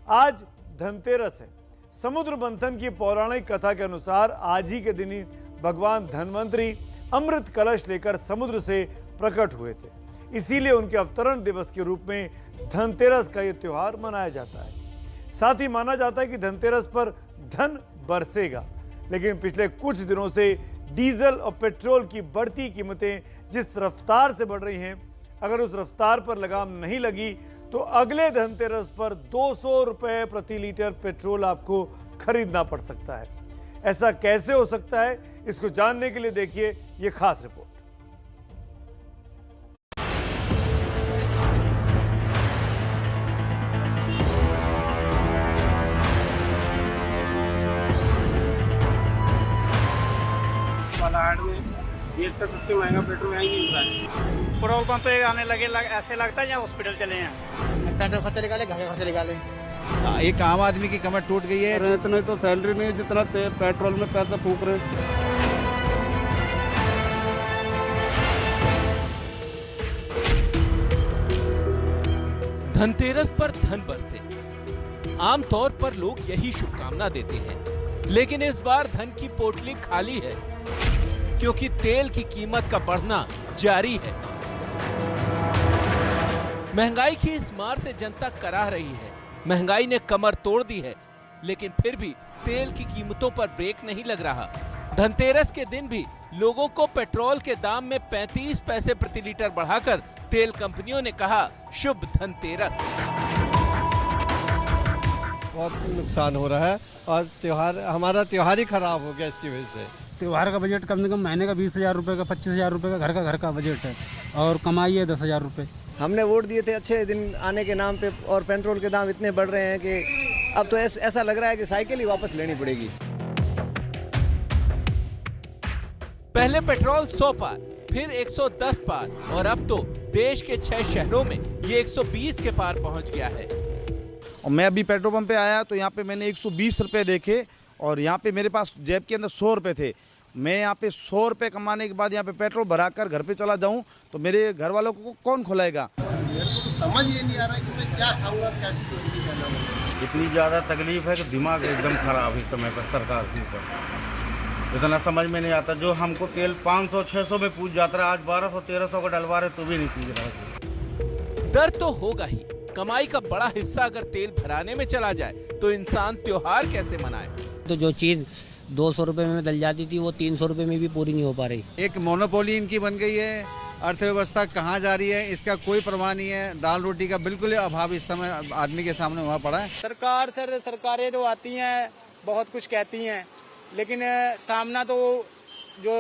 आज धनतेरस है। समुद्र मंथन की पौराणिक कथा के अनुसार आज ही के दिन ही भगवान धन्वंतरी अमृत कलश लेकर समुद्र से प्रकट हुए थे। इसीलिए उनके अवतरण दिवस के रूप में धनतेरस का यह त्योहार मनाया जाता है। साथ ही माना जाता है कि धनतेरस पर धन बरसेगा। लेकिन पिछले कुछ दिनों से डीजल और पेट्रोल की बढ़ती कीमतें जिस रफ्तार से बढ़ रही हैं, अगर उस रफ्तार पर लगाम नहीं लगी तो अगले धनतेरस पर 200 रुपए प्रति लीटर पेट्रोल आपको खरीदना पड़ सकता है। ऐसा कैसे हो सकता है, इसको जानने के लिए देखिए ये खास रिपोर्ट। बालाहाट में देश का सबसे महंगा पेट्रोल यहीं मिल रहा है। पेट्रोल पंप पे आने लगे ऐसे लगता है जहाँ हॉस्पिटल चले हैं। पेट्रोल खर्चे निकाले, घर के खर्चे निकाले। एक आम आदमी की कमर टूट गई है। इतना तो सैलरी नहीं, जितना पेट्रोल में पैसा फूक रहे हैं। धनतेरस पर धन बरसे, आमतौर पर लोग यही शुभकामना देते हैं, लेकिन इस बार धन की पोटली खाली है, क्योंकि तेल की कीमत का बढ़ना जारी है। महंगाई की इस मार से जनता कराह रही है। महंगाई ने कमर तोड़ दी है, लेकिन फिर भी तेल की कीमतों पर ब्रेक नहीं लग रहा। धनतेरस के दिन भी लोगों को पेट्रोल के दाम में 35 पैसे प्रति लीटर बढ़ाकर तेल कंपनियों ने कहा शुभ धनतेरस। बहुत नुकसान हो रहा है और हमारा त्योहार ही खराब हो गया इसकी वजह से। त्योहार का बजट कम से कम महीने का 20,000 रुपये का, 25,000 रुपये का घर का बजट है और कमाई है 10,000 रुपये। हमने वोट दिए थे अच्छे दिन आने के नाम पे और पेट्रोल के दाम इतने बढ़ रहे हैं कि अब तो ऐसा लग रहा है कि साइकिल ही वापस लेनी पड़ेगी। पहले पेट्रोल 100 पार, फिर 110 पार और अब तो देश के 6 शहरों में ये 120 के पार पहुंच गया है। और मैं अभी पेट्रोल पंप पे आया तो यहाँ पे मैंने 120 रुपए देखे और यहाँ पे मेरे पास जेब के अंदर 100 रुपए थे। मैं यहाँ पे 100 रुपए कमाने के बाद यहाँ पे पेट्रोल भराकर घर पे चला जाऊँ तो मेरे घर वालों को कौन खुलाएगा? समझ ये नहीं आ रहा कि मैं क्या खाऊंगा, क्या चीज़ करना। इतनी ज़्यादा तकलीफ है कि दिमाग एकदम खराब इस समय पर सरकार के ऊपर। इतना समझ में नहीं आता। जो हमको तेल 500-600 में पूछ जाता है, आज 1200-1300 का डलवा रहे तो भी नहीं पूछ रहा। दर्द तो होगा ही। कमाई का बड़ा हिस्सा अगर तेल भराने में चला जाए तो इंसान त्योहार कैसे मनाए? तो जो चीज 200 रुपए में डल जाती थी वो 300 रुपए में भी पूरी नहीं हो पा रही। एक मोनोपोली इनकी बन गई है। अर्थव्यवस्था कहाँ जा रही है इसका कोई परवाह नहीं है। दाल रोटी का बिल्कुल अभाव इस समय आदमी के सामने हुआ पड़ा है। सरकारें तो आती हैं, बहुत कुछ कहती हैं, लेकिन सामना तो जो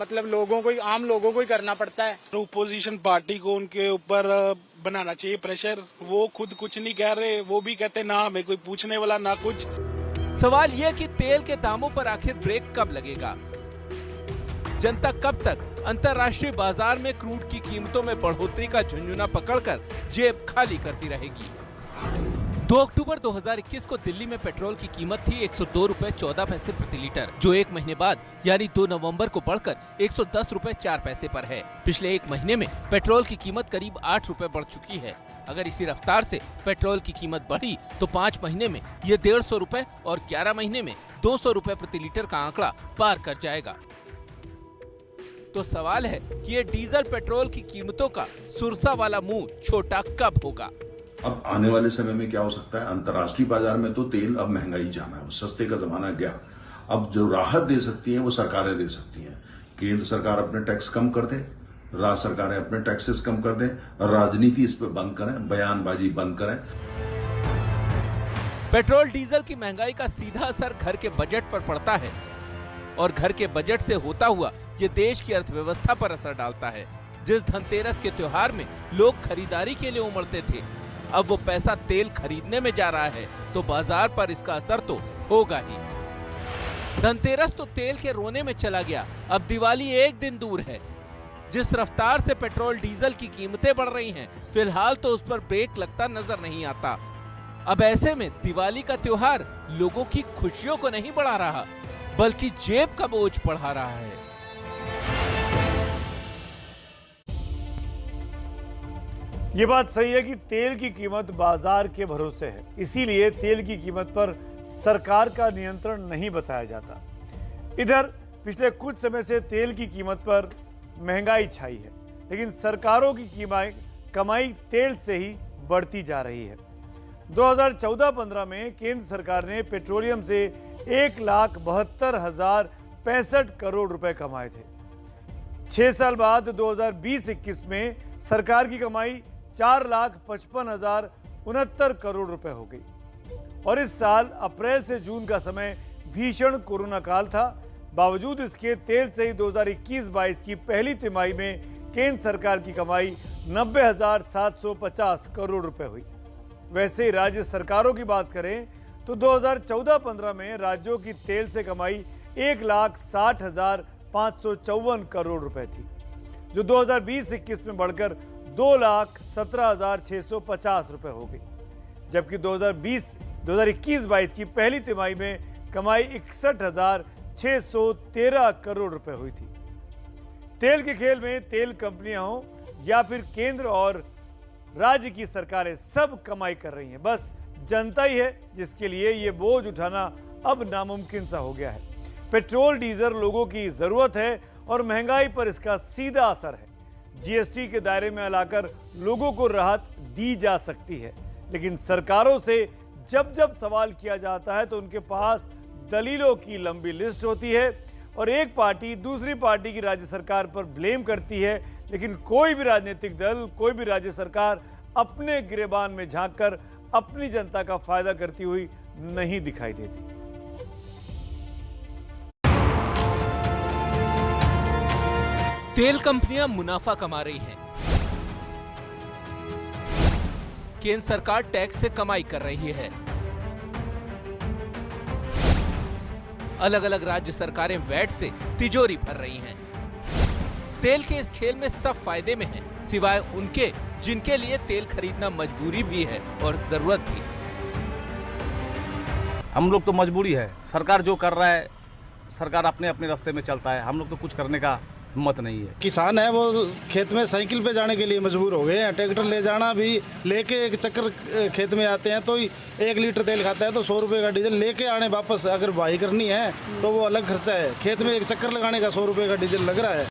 मतलब आम लोगों को ही करना पड़ता है। ओपोजिशन पार्टी को उनके ऊपर बनाना चाहिए प्रेशर। वो खुद कुछ नहीं कह रहे, वो भी कहते ना हमें कोई पूछने वाला ना कुछ। सवाल यह कि तेल के दामों पर आखिर ब्रेक कब लगेगा? जनता कब तक अंतर्राष्ट्रीय बाजार में क्रूड की कीमतों में बढ़ोतरी का झुंझुना पकड़कर जेब खाली करती रहेगी? 2 अक्टूबर 2021 को दिल्ली में पेट्रोल की कीमत थी 102 रुपए 14 पैसे प्रति लीटर, जो एक महीने बाद यानी 2 नवंबर को बढ़कर 110 रुपए 4 पैसे पर है। पिछले एक महीने में पेट्रोल की कीमत करीब 8 रुपए बढ़ चुकी है। अगर इसी रफ्तार से पेट्रोल की कीमत बढ़ी तो 5 महीने में ये 150 रुपए और 11 महीने में 200 रुपए प्रति लीटर का आंकड़ा पार कर जाएगा। तो सवाल है कि ये डीजल पेट्रोल की कीमतों का सुरसा वाला मुंह छोटा कब होगा? अब आने वाले समय में क्या हो सकता है? अंतर्राष्ट्रीय बाजार में तो तेल अब महंगा ही जाना है, सस्ते का जमाना गया। अब जो राहत दे सकती है वो सरकारें दे सकती हैं। केंद्र सरकार अपने टैक्स कम कर दे, राज्य सरकारें अपने टैक्सेस कम कर दें, राजनीति इस पर बंद करें, बयानबाजी बंद करें। पेट्रोल डीजल की महंगाई का सीधा असर घर के बजट पर पड़ता है और घर के बजट से होता हुआ ये देश की अर्थव्यवस्था पर असर डालता है। जिस धनतेरस के त्योहार में लोग खरीदारी के लिए उमड़ते थे, अब वो पैसा तेल खरीदने में जा रहा है तो बाजार पर इसका असर तो होगा ही। धनतेरस तो तेल के रोने में चला गया, अब दिवाली एक दिन दूर है। जिस रफ्तार से पेट्रोल डीजल की कीमतें बढ़ रही हैं, फिलहाल तो उस पर ब्रेक लगता नजर नहीं आता। अब ऐसे में दिवाली का त्योहार लोगों की खुशियों को नहीं बढ़ा रहा, बल्कि जेब का बोझ बढ़ा रहा है। ये बात सही है कि तेल की कीमत बाजार के भरोसे है, इसीलिए तेल की कीमत पर सरकार का नियंत्रण नहीं बताया जाता। इधर पिछले कुछ समय से तेल की कीमत पर महंगाई छाई है, लेकिन सरकारों की कमाई तेल से ही बढ़ती जा रही है। 2014-15 में केंद्र सरकार ने पेट्रोलियम से 1,72,065 करोड़ रुपए कमाए थे। 6 साल बाद 2020-21 में सरकार की कमाई 4,55,069 करोड़ रुपए हो गई। और इस साल अप्रैल से जून का समय भीषण कोरोना काल था। बावजूद इसके तेल से ही 2021-22 की पहली तिमाही में केंद्र सरकार की कमाई 90,750 करोड़ रुपए हुई। वैसे ही राज्य सरकारों की बात करें तो 2014-15 में राज्यों की तेल से कमाई 1,60,554 करोड़ रुपए थी, जो 2020-21 में बढ़कर 2,17,650 रुपए हो गई। जबकि 2021-22 की पहली तिमाही में कमाई 61,613 करोड़ रुपए हुई थी। तेल के खेल में तेल कंपनियां हो या फिर केंद्र और राज्य की सरकारें सब कमाई कर रही हैं। बस जनता ही है जिसके लिए ये बोझ उठाना अब नामुमकिन सा हो गया है। पेट्रोल डीजल लोगों की जरूरत है और महंगाई पर इसका सीधा असर है। जीएसटी के दायरे में लाकर लोगों को राहत दी जा सकती है, लेकिन सरकारों से जब जब सवाल किया जाता है तो उनके पास दलीलों की लंबी लिस्ट होती है और एक पार्टी दूसरी पार्टी की राज्य सरकार पर ब्लेम करती है, लेकिन कोई भी राजनीतिक दल, कोई भी राज्य सरकार अपने गिरेबान में झांककर अपनी जनता का फायदा करती हुई नहीं दिखाई देती। तेल कंपनियां मुनाफा कमा रही हैं। केंद्र सरकार टैक्स से कमाई कर रही है। अलग अलग राज्य सरकारें वैट से तिजोरी भर रही हैं। तेल के इस खेल में सब फायदे में हैं, सिवाय उनके जिनके लिए तेल खरीदना मजबूरी भी है और जरूरत भी। हम लोग तो मजबूरी है, सरकार जो कर रहा है, सरकार अपने अपने रास्ते में चलता है, हम लोग तो कुछ करने का हिम्मत नहीं है। किसान है वो खेत में साइकिल पे जाने के लिए मजबूर हो गए हैं। ट्रैक्टर ले जाना भी, लेके एक चक्कर खेत में आते हैं तो 1 लीटर तेल खाता है तो 100 रुपये का डीजल लेके आने वापस अगर भाई करनी है तो वो अलग खर्चा है। खेत में एक चक्कर लगाने का 100 रुपये का डीजल लग रहा है।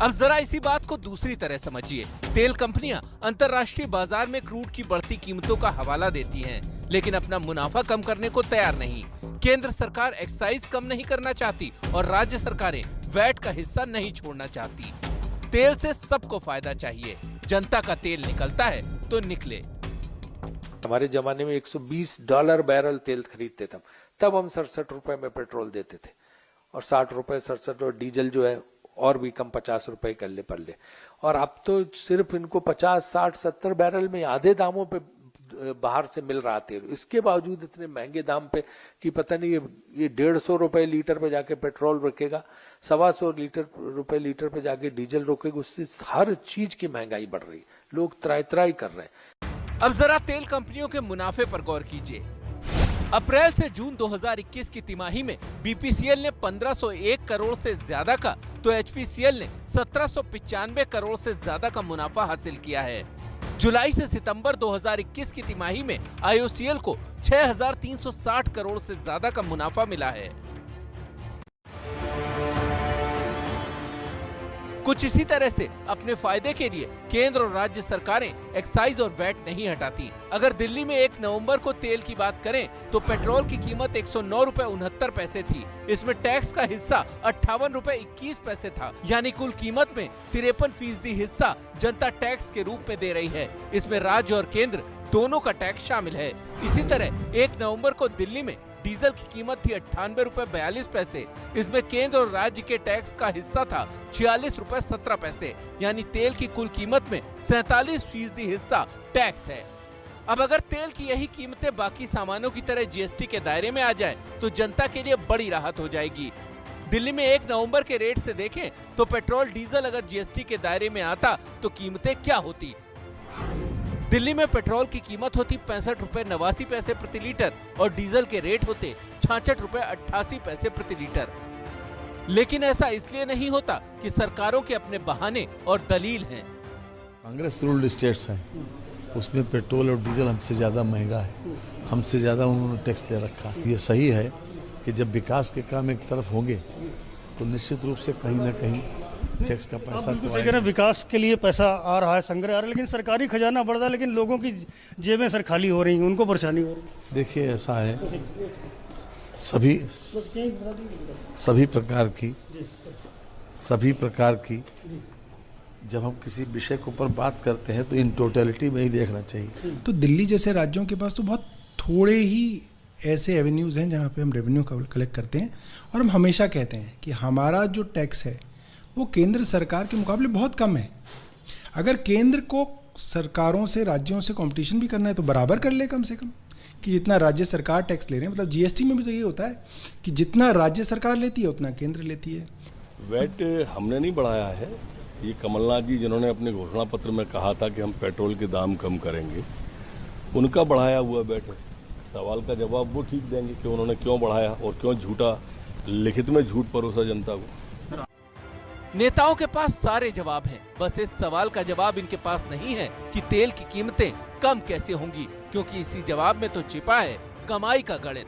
अब जरा इसी बात को दूसरी तरह समझिए। तेल कंपनियां अंतर्राष्ट्रीय बाजार में क्रूड की बढ़ती कीमतों का हवाला देती हैं, लेकिन अपना मुनाफा कम करने को तैयार नहीं। केंद्र सरकार एक्साइज कम नहीं करना चाहती और राज्य सरकारें वैट का हिस्सा नहीं छोड़ना चाहती। तेल से सबको फायदा चाहिए। जनता का तेल निकलता है तो निकले। हमारे जमाने में $120 बैरल तेल खरीदते थे, तब हम 67 रुपए में पेट्रोल देते थे और 60 रुपए 67 और डीजल जो है और भी कम 50 रुपए कर ले पर ले। और अब तो सिर्फ इनको 50, 60, 70 बैरल में आधे दामों पे बाहर से मिल रहा तेल। इसके बावजूद इतने महंगे दाम पे कि पता नहीं ये 150 रुपए लीटर पे जाके पेट्रोल रुकेगा, 125 रुपए लीटर पे जाके डीजल रुकेगा। उससे हर चीज की महंगाई बढ़ रही है, लोग त्राई कर रहे हैं। अब जरा तेल कंपनियों के मुनाफे पर गौर कीजिए। अप्रैल से जून 2021 की तिमाही में बीपीसीएल ने 1501 करोड़ से ज्यादा का, तो एचपीसीएल ने 1795 करोड़ से ज्यादा का मुनाफा हासिल किया है। जुलाई से सितंबर 2021 की तिमाही में आईओसीएल को 6360 करोड़ से ज्यादा का मुनाफा मिला है। कुछ इसी तरह से अपने फायदे के लिए केंद्र और राज्य सरकारें एक्साइज और वैट नहीं हटाती। अगर दिल्ली में 1 नवंबर को तेल की बात करें तो पेट्रोल की कीमत 109 रुपए 69 पैसे थी। इसमें टैक्स का हिस्सा 58 रुपए 21 पैसे था, यानी कुल कीमत में 53% हिस्सा जनता टैक्स के रूप में दे रही है। इसमें राज्य और केंद्र दोनों का टैक्स शामिल है। इसी तरह 1 नवंबर को दिल्ली में डीजल की कीमत थी 98 रुपए 42 पैसे। इसमें केंद्र और राज्य के टैक्स का हिस्सा था 46 रुपए 17 पैसे, यानी तेल की कुल कीमत में 47% हिस्सा टैक्स है। अब अगर तेल की यही कीमतें बाकी सामानों की तरह जीएसटी के दायरे में आ जाए तो जनता के लिए बड़ी राहत हो जाएगी। दिल्ली में 1 नवंबर के रेट से देखें तो पेट्रोल डीजल अगर जीएसटी के दायरे में आता तो कीमतें क्या होती। दिल्ली में पेट्रोल की कीमत होती 65 रुपए 89 पैसे प्रति लीटर और डीजल के रेट होते 66 रुपए 88 पैसे प्रति लीटर। लेकिन ऐसा इसलिए नहीं होता कि सरकारों के अपने बहाने और दलील हैं। कांग्रेस रूल्ड स्टेट्स हैं, उसमें पेट्रोल और डीजल हमसे ज़्यादा महंगा है, हमसे ज़्यादा उन्होंने टैक्स ले रखा। ये सही है कि जब विकास के काम एक तरफ होंगे तो निश्चित रूप से कहीं ना कहीं टैक्स का पैसा तो आएगा। विकास के लिए पैसा आ रहा है, संग्रह आ रहा है, लेकिन सरकारी खजाना बढ़ रहा है, लेकिन लोगों की जेबें सर खाली हो रही हैं, उनको परेशानी हो रही है। देखिए ऐसा है, सभी प्रकार की जब हम किसी विषय के ऊपर बात करते हैं तो इन टोटलिटी में ही देखना चाहिए। तो दिल्ली जैसे राज्यों के पास तो बहुत थोड़े ही ऐसे एवेन्यूज़ हैं जहाँ पे हम रेवेन्यू कलेक्ट करते हैं, और हम हमेशा कहते हैं कि हमारा जो टैक्स है वो केंद्र सरकार के मुकाबले बहुत कम है। अगर केंद्र को सरकारों से, राज्यों से कंपटीशन भी करना है तो बराबर कर ले कम से कम, कि जितना राज्य सरकार टैक्स ले रहे हैं, मतलब जीएसटी में भी तो ये होता है कि जितना राज्य सरकार लेती है उतना केंद्र लेती है। वैट हमने नहीं बढ़ाया है, ये कमलनाथ जी जिन्होंने अपने घोषणा पत्र में कहा था कि हम पेट्रोल के दाम कम करेंगे, उनका बढ़ाया हुआ वैट है। सवाल का जवाब वो ठीक देंगे कि उन्होंने क्यों बढ़ाया और क्यों झूठा लिखित में झूठ परोसा जनता को। नेताओं के पास सारे जवाब हैं, बस इस सवाल का जवाब इनके पास नहीं है कि तेल की कीमतें कम कैसे होंगी, क्योंकि इसी जवाब में तो छिपा है कमाई का गणित।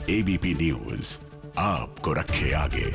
एबीपी न्यूज आपको रखे आगे।